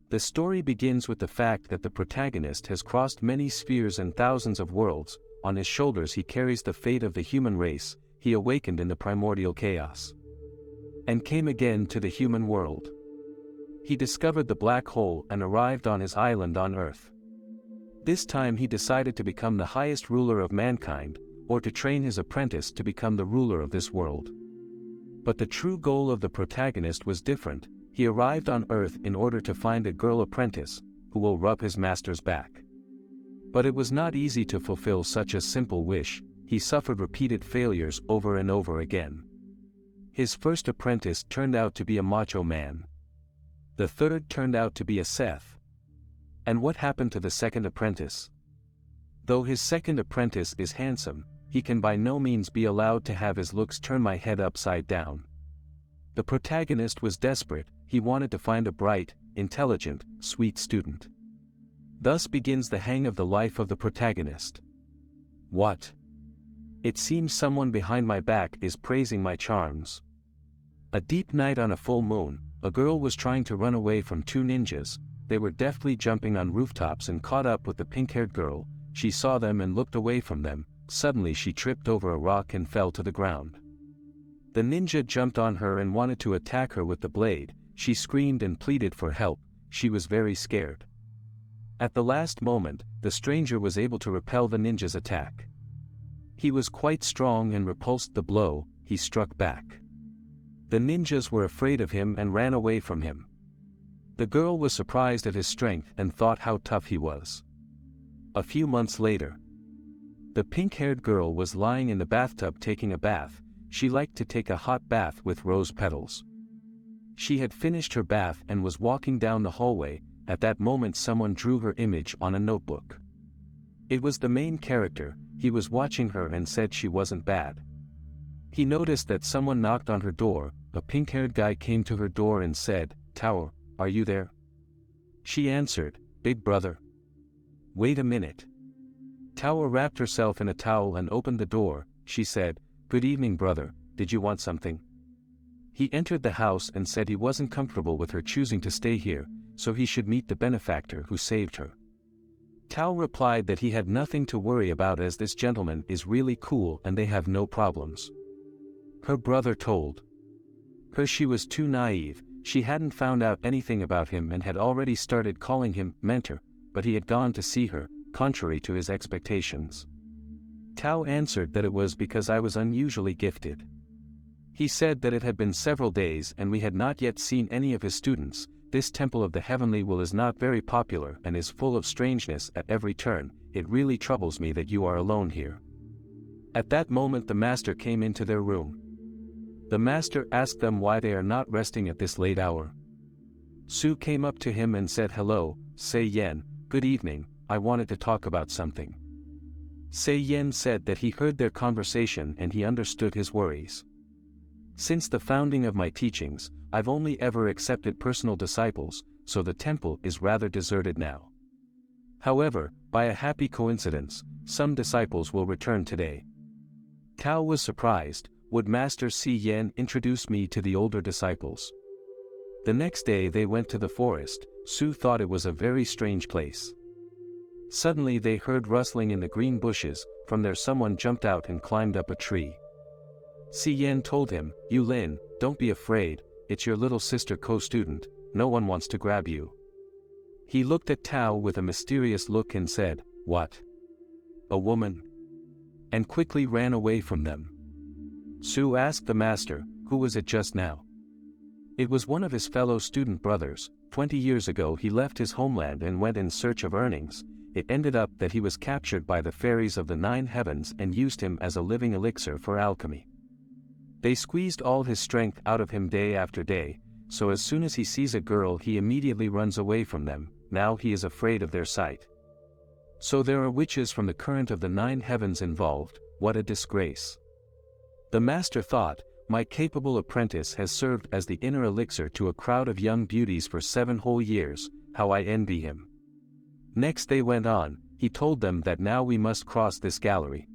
The story begins with the fact that the protagonist has crossed many spheres and thousands of worlds. On his shoulders he carries the fate of the human race. He awakened in the primordial chaos and came again to the human world. He discovered the black hole and arrived on his island on Earth. This time he decided to become the highest ruler of mankind, or to train his apprentice to become the ruler of this world. But the true goal of the protagonist was different. He arrived on Earth in order to find a girl apprentice, who will rub his master's back. But it was not easy to fulfill such a simple wish. He suffered repeated failures over and over again. His first apprentice turned out to be a macho man. The third turned out to be a Seth. And what happened to the second apprentice? Though his second apprentice is handsome, he can by no means be allowed to have his looks turn my head upside down. The protagonist was desperate. He wanted to find a bright, intelligent, sweet student. Thus begins the hang of the life of the protagonist. What? It seems someone behind my back is praising my charms. A deep night on a full moon, a girl was trying to run away from two ninjas. They were deftly jumping on rooftops and caught up with the pink-haired girl. She saw them and looked away from them. Suddenly she tripped over a rock and fell to the ground. The ninja jumped on her and wanted to attack her with the blade. She screamed and pleaded for help. She was very scared. At the last moment, the stranger was able to repel the ninja's attack. He was quite strong and repulsed the blow. He struck back. The ninjas were afraid of him and ran away from him. The girl was surprised at his strength and thought how tough he was. A few months later, the pink-haired girl was lying in the bathtub taking a bath. She liked to take a hot bath with rose petals. She had finished her bath and was walking down the hallway. At that moment someone drew her image on a notebook. It was the main character. He was watching her and said she wasn't bad. He noticed that someone knocked on her door. A pink-haired guy came to her door and said, "Tower, are you there?" She answered, "Big brother." "Wait a minute." Tower wrapped herself in a towel and opened the door. She said, "Good evening brother, did you want something?" He entered the house and said he wasn't comfortable with her choosing to stay here, so he should meet the benefactor who saved her. Tao replied that he had nothing to worry about as this gentleman is really cool and they have no problems. Her brother told her she was too naive. She hadn't found out anything about him and had already started calling him mentor, but he had gone to see her, contrary to his expectations. Tao answered that it was because I was unusually gifted. He said that it had been several days and we had not yet seen any of his students. This temple of the heavenly will is not very popular and is full of strangeness at every turn. It really troubles me that you are alone here. At that moment the master came into their room. The master asked them why they are not resting at this late hour. Su came up to him and said, "Hello, Sei Yen, good evening, I wanted to talk about something." Sei Yen said that he heard their conversation and he understood his worries. "Since the founding of my teachings, I've only ever accepted personal disciples, so the temple is rather deserted now. However, by a happy coincidence, some disciples will return today." Tao was surprised. Would Master Si Yen introduce me to the older disciples? The next day they went to the forest. Su thought it was a very strange place. Suddenly they heard rustling in the green bushes. From there someone jumped out and climbed up a tree. Si Yen told him, "You Lin, don't be afraid, it's your little sister co-student, no one wants to grab you." He looked at Tao with a mysterious look and said, "What? A woman?" and quickly ran away from them. Su asked the master, "Who was it just now?" It was one of his fellow student brothers. 20 years ago he left his homeland and went in search of earnings. It ended up that he was captured by the fairies of the 9 heavens and used him as a living elixir for alchemy. They squeezed all his strength out of him day after day, so as soon as he sees a girl he immediately runs away from them. Now he is afraid of their sight. So there are witches from the current of the 9 heavens involved. What a disgrace. The master thought, my capable apprentice has served as the inner elixir to a crowd of young beauties for 7 whole years, how I envy him. Next they went on. He told them that now we must cross this gallery.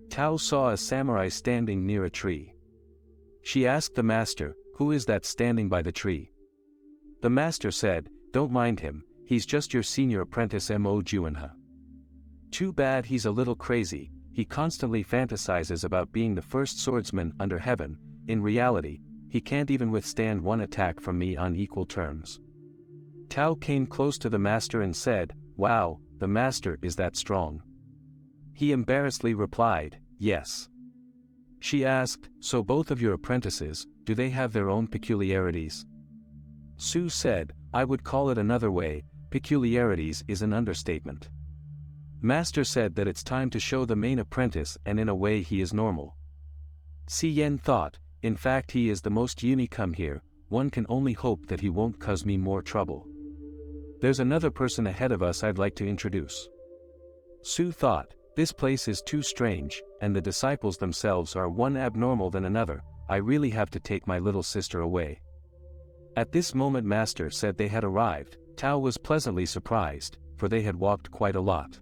Tao saw a samurai standing near a tree. She asked the master, "Who is that standing by the tree?" The master said, don't mind him, he's just your senior apprentice Mo Juanha. Too bad he's a little crazy, he constantly fantasizes about being the first swordsman under heaven. In reality, he can't even withstand one attack from me on equal terms. Tao came close to the master and said, "Wow, the master is that strong?" He embarrassedly replied, "Yes." She asked, "So both of your apprentices, do they have their own peculiarities?" Su said, "I would call it another way, peculiarities is an understatement." Master said that it's time to show the main apprentice, and in a way he is normal. Si Yen thought, in fact he is the most unique here, one can only hope that he won't cause me more trouble. There's another person ahead of us I'd like to introduce. Su thought, this place is too strange, and the disciples themselves are one abnormal than another, I really have to take my little sister away. At this moment Master said they had arrived. Tao was pleasantly surprised, for they had walked quite a lot.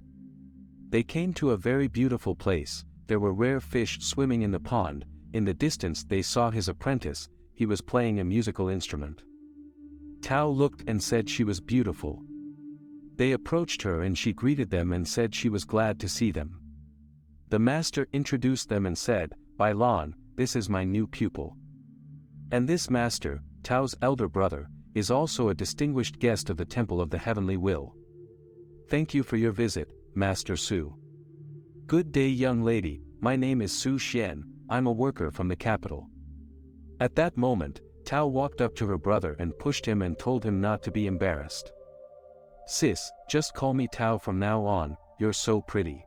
They came to a very beautiful place, there were rare fish swimming in the pond, in the distance they saw his apprentice, he was playing a musical instrument. Tao looked and said she was beautiful. They approached her and she greeted them and said she was glad to see them. The master introduced them and said, "Bai Lan, this is my new pupil. And this master, Tao's elder brother, is also a distinguished guest of the Temple of the Heavenly Will. Thank you for your visit, Master Su." "Good day young lady, my name is Su Xian, I'm a worker from the capital." At that moment, Tao walked up to her brother and pushed him and told him not to be embarrassed. "Sis, just call me Tao from now on, you're so pretty."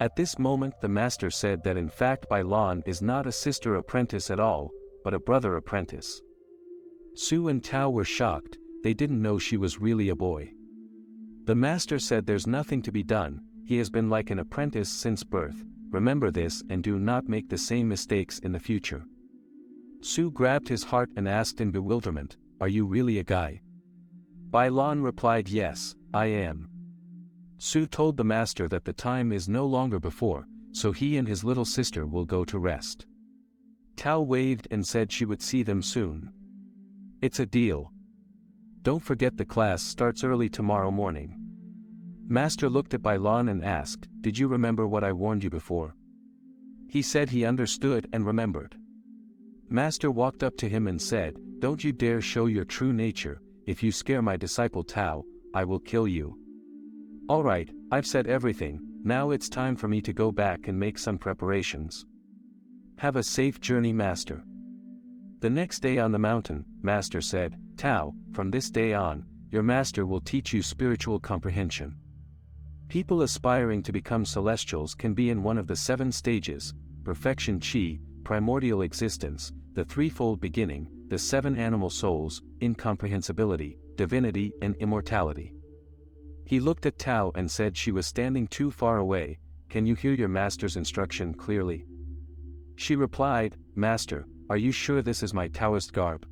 At this moment the master said that in fact Bai Lan is not a sister apprentice at all, but a brother apprentice. Su and Tao were shocked, they didn't know she was really a boy. The master said there's nothing to be done, he has been like an apprentice since birth, remember this and do not make the same mistakes in the future. Su grabbed his heart and asked in bewilderment, "Are you really a guy?" Bai Lan replied, "Yes, I am." Su told the master that the time is no longer before, so he and his little sister will go to rest. Tao waved and said she would see them soon. "It's a deal. Don't forget the class starts early tomorrow morning." Master looked at Bai Lan and asked, "Did you remember what I warned you before?" He said he understood and remembered. Master walked up to him and said, "Don't you dare show your true nature, if you scare my disciple Tao, I will kill you." "Alright, I've said everything, now it's time for me to go back and make some preparations. Have a safe journey Master." The next day on the mountain, Master said, "Tao, from this day on, your master will teach you spiritual comprehension. People aspiring to become celestials can be in one of the 7 stages, perfection chi, primordial existence, the threefold beginning, the 7 animal souls, incomprehensibility, divinity and immortality." He looked at Tao and said she was standing too far away, "Can you hear your master's instruction clearly?" She replied, "Master, are you sure this is my Taoist garb?"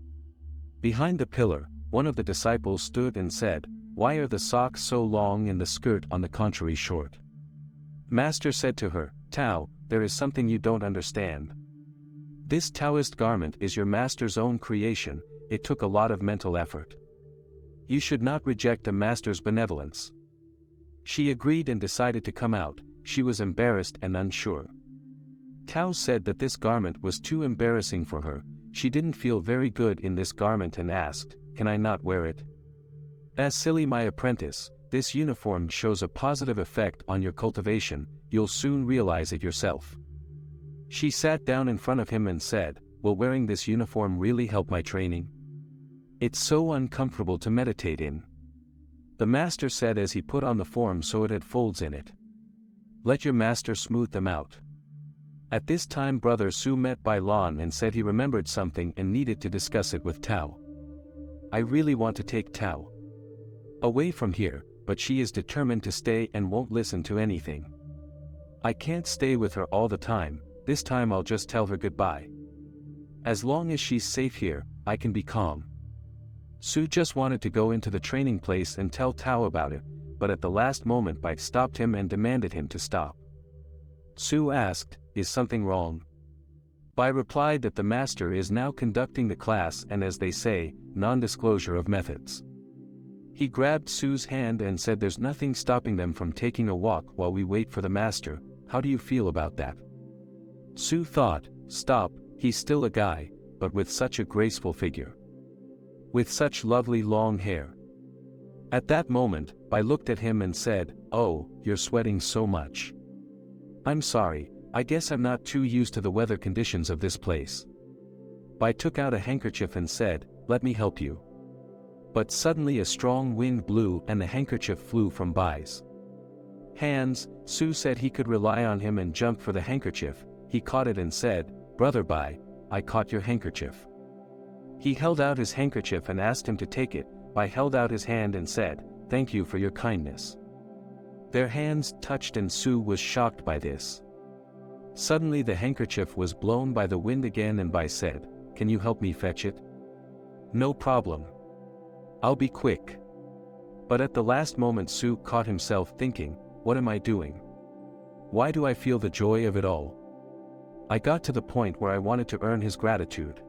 Behind the pillar, one of the disciples stood and said, "Why are the socks so long and the skirt on the contrary short?" Master said to her, "Tao, there is something you don't understand. This Taoist garment is your master's own creation, it took a lot of mental effort. You should not reject a master's benevolence." She agreed and decided to come out, she was embarrassed and unsure. Tao said that this garment was too embarrassing for her, she didn't feel very good in this garment and asked, "Can I not wear it?" "As silly my apprentice, this uniform shows a positive effect on your cultivation, you'll soon realize it yourself." She sat down in front of him and said, "Will wearing this uniform really help my training? It's so uncomfortable to meditate in." The master said as he put on the form so it had folds in it. "Let your master smooth them out." At this time brother Su met Bai Lan and said he remembered something and needed to discuss it with Tao. "I really want to take Tao away from here, but she is determined to stay and won't listen to anything. I can't stay with her all the time, this time I'll just tell her goodbye. As long as she's safe here, I can be calm." Su just wanted to go into the training place and tell Tao about it, but at the last moment Bai stopped him and demanded him to stop. Su asked, "Is something wrong?" Bai replied that the master is now conducting the class and as they say, non-disclosure of methods. He grabbed Su's hand and said, "There's nothing stopping them from taking a walk while we wait for the master. How do you feel about that?" Su thought, stop, he's still a guy, but with such a graceful figure. With such lovely long hair. At that moment, Bai looked at him and said, "Oh, you're sweating so much. I'm sorry, I guess I'm not too used to the weather conditions of this place." Bai took out a handkerchief and said, "Let me help you." But suddenly a strong wind blew and the handkerchief flew from Bai's hands. Su said he could rely on him and jumped for the handkerchief. He caught it and said, "Brother Bai, I caught your handkerchief." He held out his handkerchief and asked him to take it. Bai held out his hand and said, "Thank you for your kindness." Their hands touched and Su was shocked by this. Suddenly the handkerchief was blown by the wind again and Bai said, "Can you help me fetch it?" "No problem. I'll be quick." But at the last moment Su caught himself thinking, "What am I doing? Why do I feel the joy of it all? I got to the point where I wanted to earn his gratitude.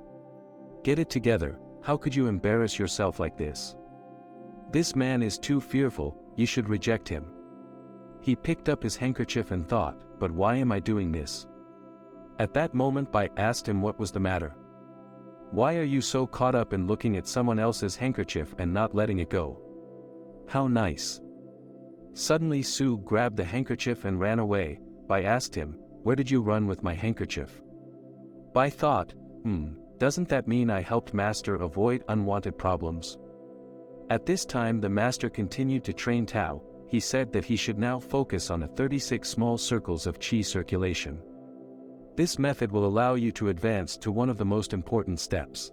Get it together, how could you embarrass yourself like this? This man is too fearful, you should reject him." He picked up his handkerchief and thought, "But why am I doing this?" At that moment Bai asked him what was the matter. "Why are you so caught up in looking at someone else's handkerchief and not letting it go? How nice." Suddenly Su grabbed the handkerchief and ran away. Bai asked him, "Where did you run with my handkerchief?" Bai thought, doesn't that mean I helped Master avoid unwanted problems? At this time the Master continued to train Tao. He said that he should now focus on the 36 small circles of qi circulation. This method will allow you to advance to one of the most important steps.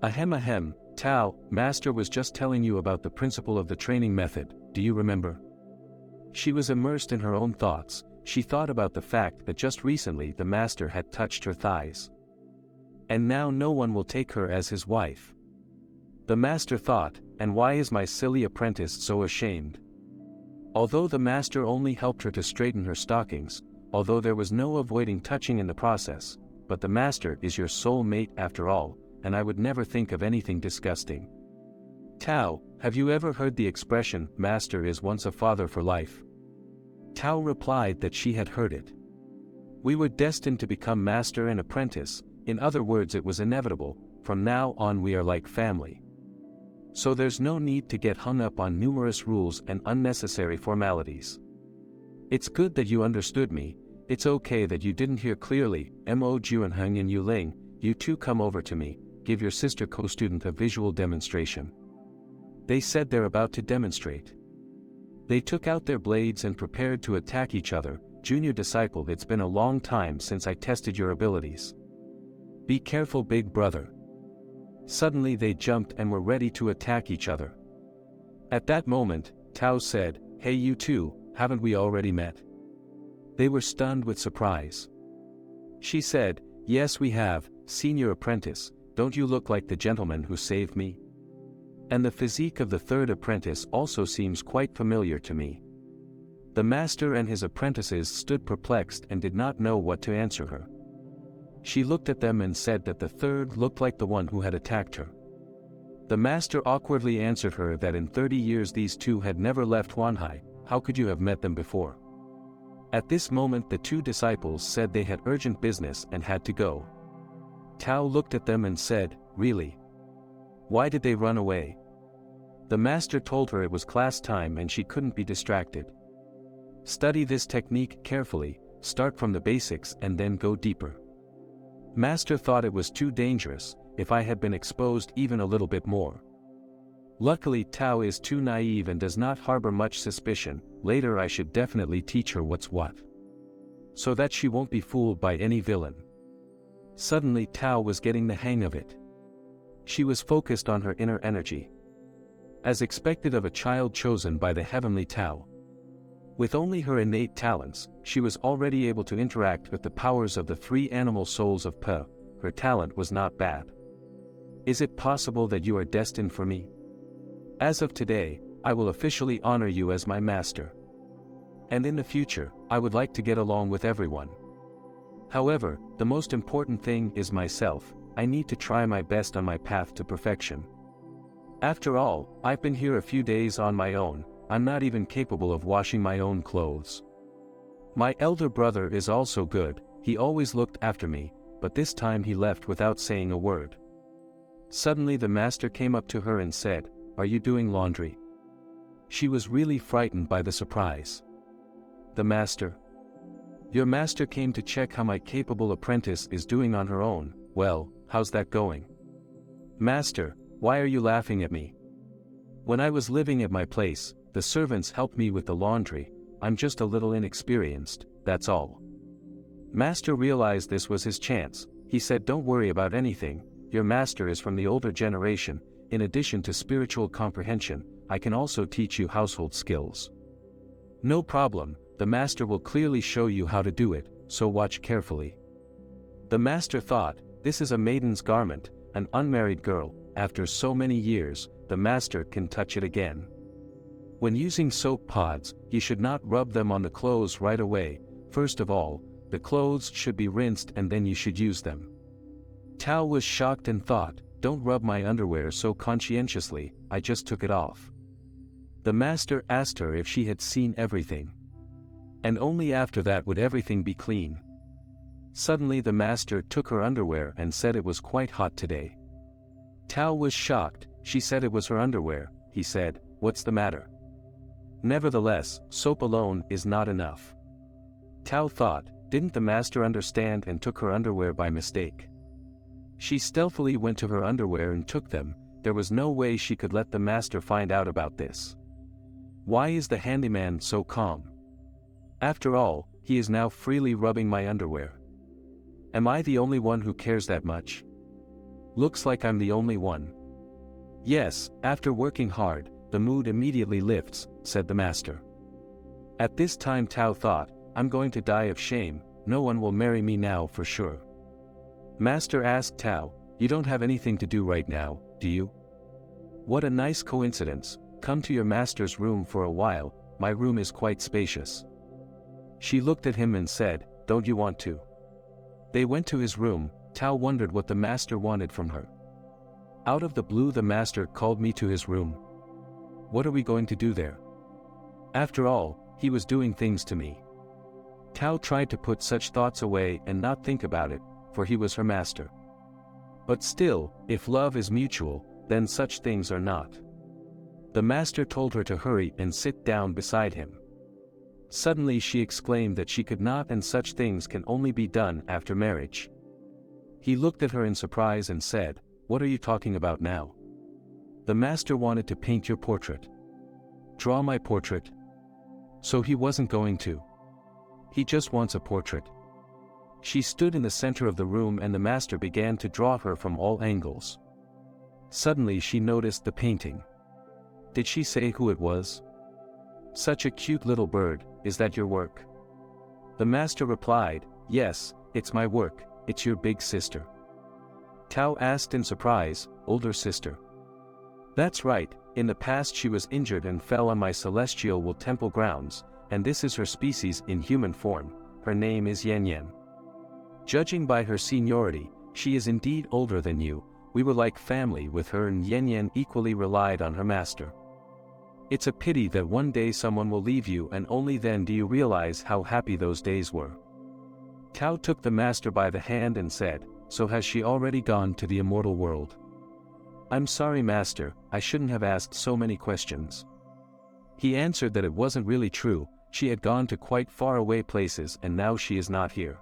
Ahem, Tao, Master was just telling you about the principle of the training method, do you remember? She was immersed in her own thoughts. She thought about the fact that just recently the Master had touched her thighs. And now no one will take her as his wife. The Master thought, and why is my silly apprentice so ashamed? Although the Master only helped her to straighten her stockings, although there was no avoiding touching in the process, but the Master is your soul mate after all, and I would never think of anything disgusting. Tao, have you ever heard the expression, Master is once a father for life? Tao replied that she had heard it. We were destined to become master and apprentice, in other words it was inevitable, from now on we are like family. So there's no need to get hung up on numerous rules and unnecessary formalities. It's good that you understood me, it's okay that you didn't hear clearly. Mo Juanheng and Yuling, you two come over to me, give your sister co-student a visual demonstration. They said they're about to demonstrate. They took out their blades and prepared to attack each other. Junior disciple, it's been a long time since I tested your abilities. Be careful, big brother. Suddenly they jumped and were ready to attack each other. At that moment, Tao said, "Hey you two, haven't we already met?" They were stunned with surprise. She said, "Yes we have, senior apprentice, don't you look like the gentleman who saved me? And the physique of the third apprentice also seems quite familiar to me." The Master and his apprentices stood perplexed and did not know what to answer her. She looked at them and said that the third looked like the one who had attacked her. The Master awkwardly answered her that in 30 years these two had never left Huanhai. How could you have met them before? At this moment the two disciples said they had urgent business and had to go. Tao looked at them and said, "Really? Why did they run away?" The Master told her it was class time and she couldn't be distracted. Study this technique carefully, start from the basics and then go deeper. Master thought it was too dangerous, if I had been exposed even a little bit more. Luckily Tao is too naive and does not harbor much suspicion. Later I should definitely teach her what's what. So that she won't be fooled by any villain. Suddenly Tao was getting the hang of it. She was focused on her inner energy. As expected of a child chosen by the heavenly Tao. With only her innate talents, she was already able to interact with the powers of the three animal souls of Pe. Her talent was not bad. Is it possible that you are destined for me? As of today, I will officially honor you as my master. And in the future, I would like to get along with everyone. However, the most important thing is myself. I need to try my best on my path to perfection. After all, I've been here a few days on my own, I'm not even capable of washing my own clothes. My elder brother is also good, he always looked after me, but this time he left without saying a word. Suddenly the master came up to her and said, "Are you doing laundry?" She was really frightened by the surprise. The master. Your master came to check how my capable apprentice is doing on her own. Well, how's that going? Master, why are you laughing at me? When I was living at my place, the servants helped me with the laundry, I'm just a little inexperienced, that's all. Master realized this was his chance, he said, don't worry about anything, your master is from the older generation, in addition to spiritual comprehension, I can also teach you household skills. No problem, the master will clearly show you how to do it, so watch carefully. The master thought, this is a maiden's garment, an unmarried girl, after so many years, the master can touch it again. When using soap pods, you should not rub them on the clothes right away, first of all, the clothes should be rinsed and then you should use them. Tao was shocked and thought, don't rub my underwear so conscientiously, I just took it off. The master asked her if she had seen everything. And only after that would everything be clean. Suddenly the master took her underwear and said it was quite hot today. Tao was shocked, she said it was her underwear, he said, what's the matter? Nevertheless, soap alone is not enough. Tao thought, didn't the master understand and took her underwear by mistake? She stealthily went to her underwear and took them, there was no way she could let the master find out about this. Why is the handyman so calm? After all, he is now freely rubbing my underwear. Am I the only one who cares that much? Looks like I'm the only one. Yes, after working hard, the mood immediately lifts, said the master. At this time Tao thought, I'm going to die of shame, no one will marry me now for sure. Master asked Tao, you don't have anything to do right now, do you? What a nice coincidence, come to your master's room for a while, my room is quite spacious. She looked at him and said, don't you want to? They went to his room, Tao wondered what the master wanted from her. Out of the blue the master called me to his room. What are we going to do there? After all, he was doing things to me. Tao tried to put such thoughts away and not think about it, for he was her master. But still, if love is mutual, then such things are not. The master told her to hurry and sit down beside him. Suddenly she exclaimed that she could not, and such things can only be done after marriage. He looked at her in surprise and said, what are you talking about now? The master wanted to paint your portrait. Draw my portrait? So he wasn't going to. He just wants a portrait. She stood in the center of the room and the master began to draw her from all angles. Suddenly she noticed the painting. Did she say who it was? Such a cute little bird, is that your work? The master replied, yes, it's my work, it's your big sister. Tao asked in surprise, older sister. That's right, in the past she was injured and fell on my celestial will temple grounds, and this is her species in human form, her name is Yan Yan. Judging by her seniority, she is indeed older than you, we were like family with her and Yan Yan equally relied on her master. It's a pity that one day someone will leave you and only then do you realize how happy those days were. Tao took the master by the hand and said, so has she already gone to the immortal world? I'm sorry master, I shouldn't have asked so many questions. He answered that it wasn't really true, she had gone to quite far away places and now she is not here.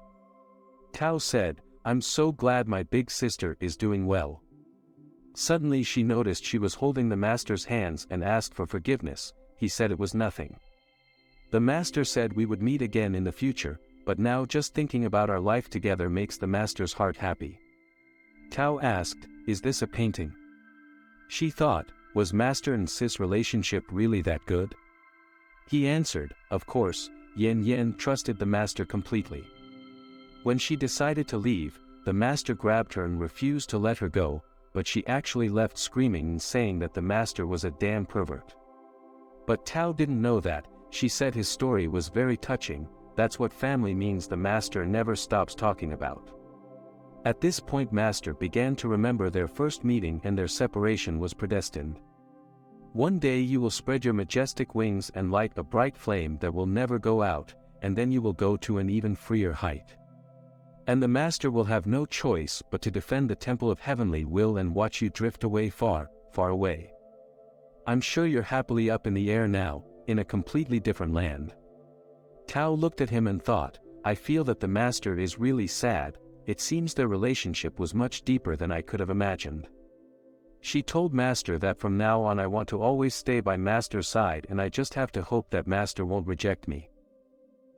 Tao said, I'm so glad my big sister is doing well. Suddenly she noticed she was holding the master's hands and asked for forgiveness, he said it was nothing. The master said we would meet again in the future, but now just thinking about our life together makes the master's heart happy. Tao asked, is this a painting? She thought, was master and sis relationship really that good? He answered, of course, Yan Yan trusted the master completely. When she decided to leave, the master grabbed her and refused to let her go, but she actually left screaming and saying that the master was a damn pervert. But Tao didn't know that, she said his story was very touching, that's what family means the master never stops talking about. At this point master began to remember their first meeting and their separation was predestined. One day you will spread your majestic wings and light a bright flame that will never go out, and then you will go to an even freer height. And the Master will have no choice but to defend the temple of heavenly will and watch you drift away far, far away. I'm sure you're happily up in the air now, in a completely different land." Tao looked at him and thought, "I feel that the Master is really sad. It seems their relationship was much deeper than I could have imagined." She told Master that from now on I want to always stay by Master's side and I just have to hope that Master won't reject me.